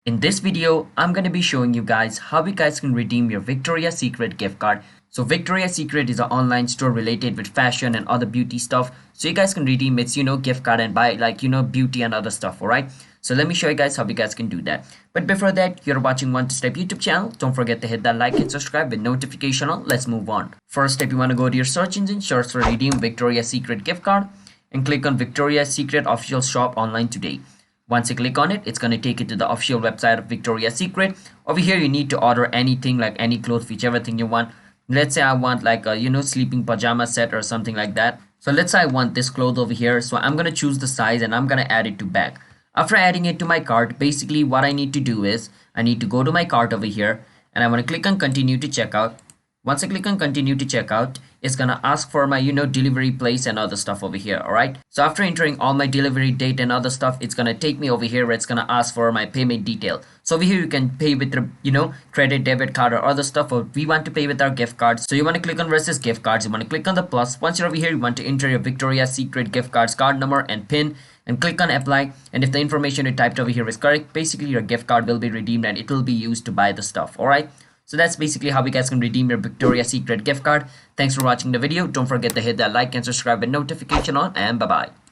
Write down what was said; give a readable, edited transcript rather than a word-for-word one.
In this video, I'm going to be showing you guys how you guys can redeem your Victoria's Secret gift card. So Victoria's Secret is an online store related with fashion and other beauty stuff. So you guys can redeem its, gift card and buy beauty and other stuff, alright? So let me show you guys how you guys can do that. But before that, you're watching One Step YouTube channel. Don't forget to hit that like and subscribe with notification on. Let's move on. First step, you want to go to your search engine, search for redeem Victoria's Secret gift card and click on Victoria's Secret official shop online today. Once you click on it, it's going to take you to the official website of Victoria's Secret. Over here, you need to order anything, like any clothes, whichever thing you want. Let's say I want like a sleeping pajama set or something like that. So let's say I want this cloth over here. So I'm going to choose the size and I'm going to add it to bag. After adding it to my cart, basically what I need to do is I need to go to my cart over here and I want to click on continue to checkout. Once I click on continue to checkout, it's gonna ask for my delivery place and other stuff over here. All right, so after entering all my delivery date and other stuff, it's gonna take me over here where it's gonna ask for my payment detail. So over here you can pay with the credit, debit card or other stuff, or we want to pay with our gift cards. So you want to click on versus gift cards. You want to click on the plus. Once you're over here, you want to enter your Victoria's Secret gift cards card number and pin and click on apply. And if the information you typed over here is correct, basically your gift card will be redeemed and it will be used to buy the stuff. All right, so that's basically how you guys can redeem your Victoria's Secret gift card. Thanks for watching the video. Don't forget to hit that like and subscribe with notification on, and bye bye.